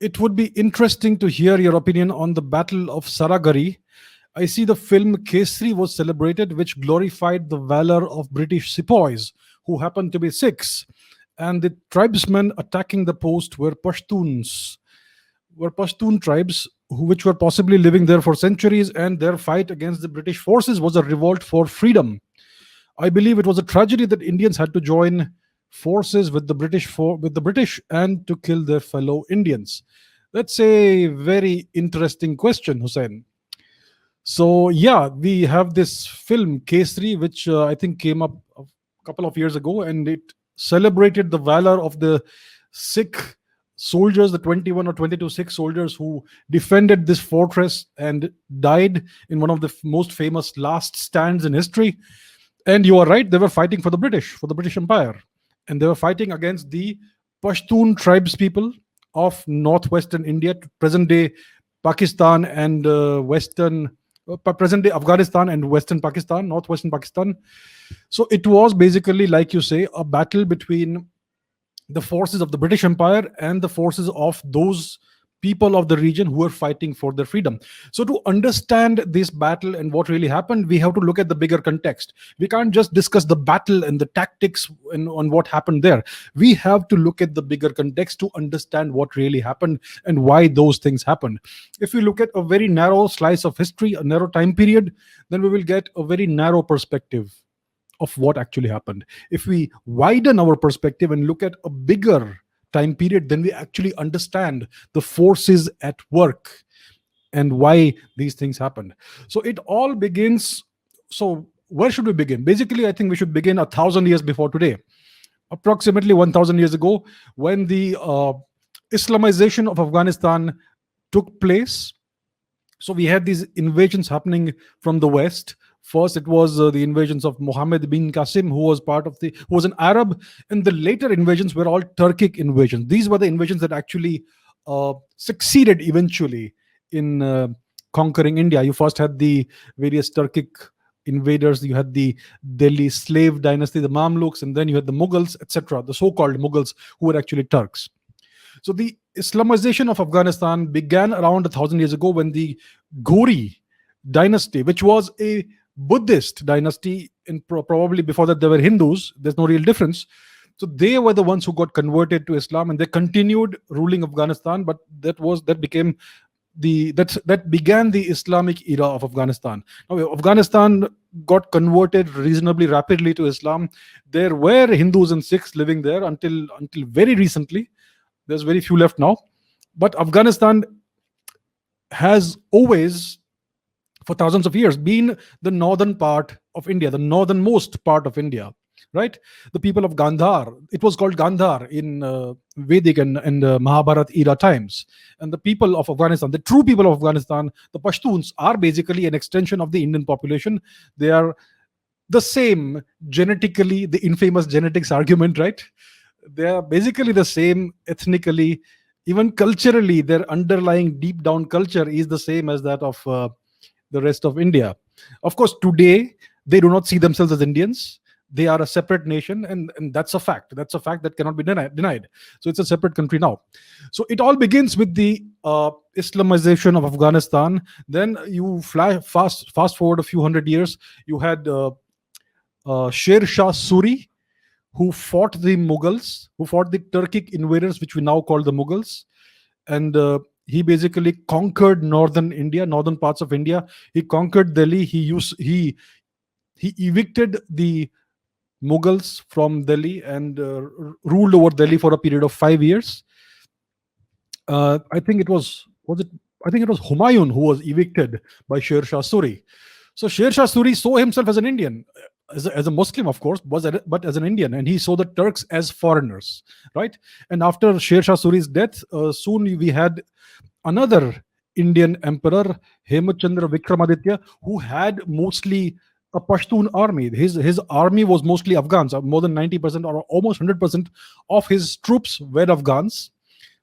it would be interesting to hear your opinion on the Battle of Saragarhi. I see the film Kesri was celebrated, which glorified the valor of British sepoys who happened to be Sikhs. And the tribesmen attacking the post were Pashtun tribes which were possibly living there for centuries, and their fight against the British forces was a revolt for freedom. I believe it was a tragedy that Indians had to join forces with the British and to kill their fellow Indians. That's a very interesting question, Hussein. So yeah, we have this film Kesri, which I think came up a couple of years ago, and it celebrated the valor of the Sikh soldiers, the 21 or 22 Sikh soldiers who defended this fortress and died in one of the most famous last stands in history. And you are right, they were fighting for the British Empire, and they were fighting against the Pashtun tribes people of northwestern India, present day Pakistan and present day Afghanistan and western Pakistan, northwestern Pakistan. So it was basically, like you say, a battle between the forces of the British Empire and the forces of those people of the region who were fighting for their freedom. So, to understand this battle and what really happened, we have to look at the bigger context. We can't just discuss the battle and the tactics and on what happened there. We have to look at the bigger context to understand what really happened and why those things happened. If we look at a very narrow slice of history, a narrow time period, then we will get a very narrow perspective of what actually happened. If we widen our perspective and look at a bigger time period, then we actually understand the forces at work and why these things happened. So it all begins. So where should we begin? Basically, I think we should begin 1,000 years before today, approximately 1,000 years ago, when the Islamization of Afghanistan took place. So we had these invasions happening from the west. First, it was the invasions of Muhammad bin Qasim, who was an Arab, and the later invasions were all Turkic invasions. These were the invasions that actually succeeded eventually in conquering India. You first had the various Turkic invaders. You had the Delhi slave dynasty, the Mamluks, and then you had the Mughals, etc., the so-called Mughals, who were actually Turks. So the Islamization of Afghanistan began around 1,000 years ago when the Ghori dynasty, which was a Buddhist dynasty, and probably before that they were Hindus. There's no real difference. So they were the ones who got converted to Islam, and they continued ruling Afghanistan. But that began the Islamic era of Afghanistan. Now, Afghanistan got converted reasonably rapidly to Islam. There were Hindus and Sikhs living there until very recently. There's very few left now. But Afghanistan has always, for thousands of years, been the northern part of India, the northernmost part of India, right? The people of Gandhar, it was called Gandhar in Vedic and Mahabharat era times. And the people of Afghanistan, the true people of Afghanistan, the Pashtuns, are basically an extension of the Indian population. They are the same genetically, the infamous genetics argument, right? They are basically the same ethnically, even culturally. Their underlying deep down culture is the same as that of the rest of India. Of course, today they do not see themselves as Indians. They are a separate nation, and that's a fact. That's a fact that cannot be denied. So it's a separate country now. So it all begins with the Islamization of Afghanistan. Then you fast forward a few hundred years. You had Sher Shah Suri, who fought the Mughals, who fought the Turkic invaders, which we now call the Mughals. And he basically conquered northern India, northern parts of India. He conquered Delhi. He evicted the Mughals from Delhi and ruled over Delhi for a period of 5 years. I think it was Humayun who was evicted by Sher Shah Suri. So Sher Shah Suri saw himself as an Indian, as a Muslim, of course, but as an Indian, and he saw the Turks as foreigners, right? And after Sher Shah Suri's death, soon we had another Indian emperor, Hemachandra Vikramaditya, who had mostly a Pashtun army. His army was mostly Afghans. More than 90% or almost 100% of his troops were Afghans.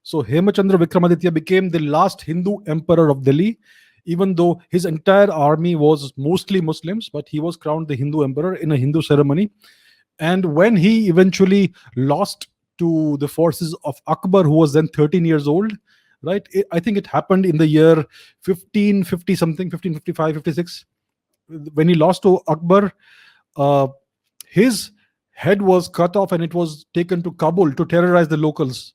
So Hemachandra Vikramaditya became the last Hindu emperor of Delhi, even though his entire army was mostly Muslims, but he was crowned the Hindu emperor in a Hindu ceremony. And when he eventually lost to the forces of Akbar, who was then 13 years old, right? I think it happened in the year 1550 something, 1555, 56, when he lost to Akbar. uh, his head was cut off and it was taken to Kabul to terrorize the locals,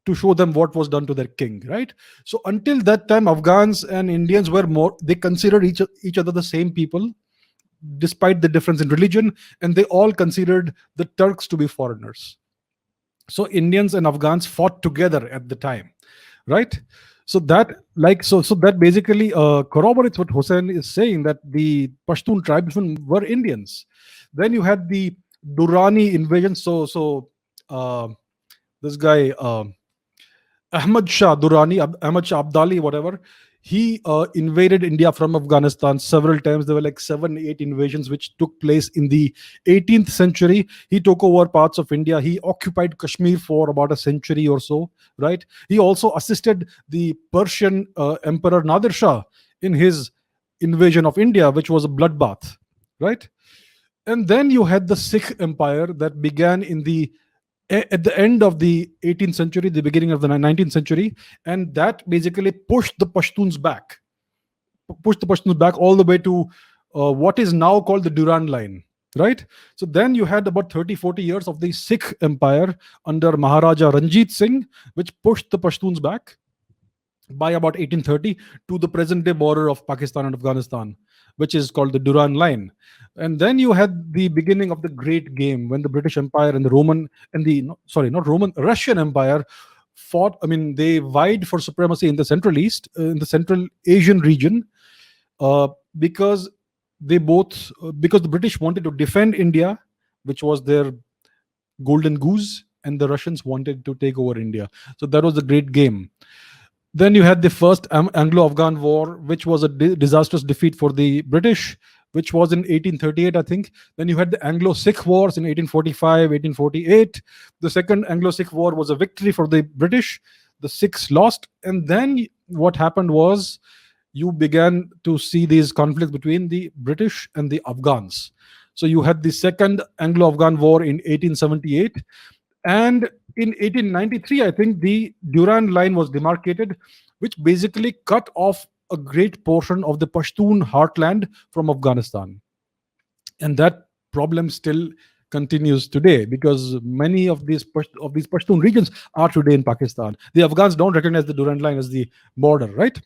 to show them what was done to their king, right? So until that time, Afghans and Indians were more, they considered each other the same people, despite the difference in religion, and they all considered the Turks to be foreigners. So Indians and Afghans fought together at the time, right? So that, so that basically corroborates what Hussein is saying, that the Pashtun tribesmen were Indians. Then you had the Durrani invasion. Uh, this guy, Ahmad Shah Durrani, Ahmad Shah Abdali, whatever, he invaded India from Afghanistan several times. There were like 7, 8 invasions which took place in the 18th century. He took over parts of India. He occupied Kashmir for about a century or so, right? He also assisted the Persian Emperor Nadir Shah in his invasion of India, which was a bloodbath, right? And then you had the Sikh Empire that began at the end of the 18th century, the beginning of the 19th century, and that basically pushed the Pashtuns back all the way to what is now called the Durand Line, right? So then you had about 30, 40 years of the Sikh Empire under Maharaja Ranjit Singh, which pushed the Pashtuns back by about 1830 to the present day border of Pakistan and Afghanistan, which is called the Durand Line. And then you had the beginning of the Great Game, when the British Empire and the Roman and the sorry, not Roman, Russian Empire fought. I mean, they vied for supremacy in the Central East, in the Central Asian region, uh, because because the British wanted to defend India, which was their golden goose, and the Russians wanted to take over India. So that was the Great Game. Then you had the first Anglo-Afghan War, which was a disastrous defeat for the British, which was in 1838, I think. Then you had the Anglo-Sikh Wars in 1845, 1848. The second Anglo-Sikh War was a victory for the British. The Sikhs lost. And then what happened was, you began to see these conflicts between the British and the Afghans. So you had the second Anglo-Afghan War in 1878. And in 1893, I think the Durand Line was demarcated, which basically cut off a great portion of the Pashtun heartland from Afghanistan. And that problem still continues today, because many of these Pashtun regions are today in Pakistan. The Afghans don't recognize the Durand Line as the border, right?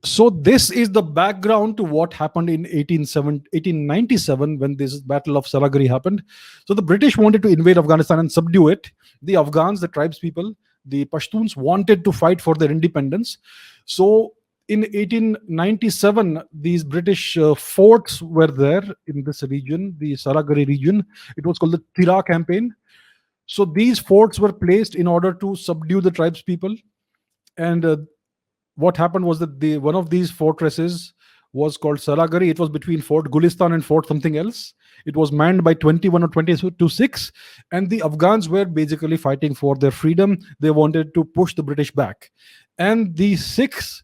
So this is the background to what happened in 1897, when this battle of Saragarhi happened. So the British wanted to invade Afghanistan and subdue it. The Afghans, the tribes people, the Pashtuns, wanted to fight for their independence. So in 1897, these British forts were there in this region, the Saragarhi region. It was called the Tira campaign. So these forts were placed in order to subdue the tribes people. And what happened was that one of these fortresses was called Saragarhi. It was between Fort Gulistan and Fort something else. It was manned by 21 or 22 Sikhs, and the Afghans were basically fighting for their freedom. They wanted to push the British back, and the Sikhs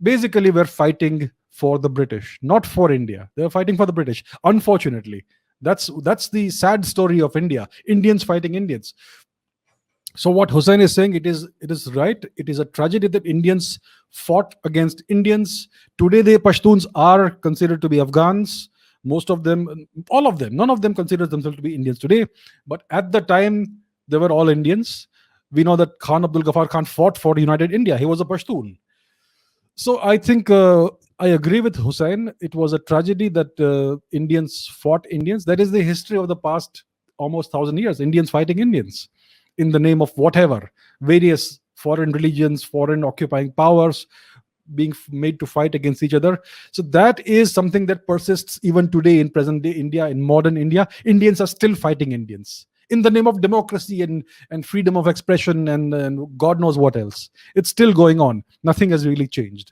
basically were fighting for the British, not for India. They were fighting for the British. Unfortunately, that's the sad story of India. Indians fighting Indians. So what Hussein is saying, it is right. It is a tragedy that Indians fought against Indians. Today, the Pashtuns are considered to be Afghans. Most of them, all of them, none of them consider themselves to be Indians today. But at the time, they were all Indians. We know that Khan Abdul Ghaffar Khan fought for United India. He was a Pashtun. So I think I agree with Hussein. It was a tragedy that Indians fought Indians. That is the history of the past almost 1,000 years. Indians fighting Indians in the name of whatever, various foreign religions, foreign occupying powers being made to fight against each other. So that is something that persists even today in present day India, in modern India. Indians are still fighting Indians in the name of democracy and freedom of expression and God knows what else. It's still going on. Nothing has really changed.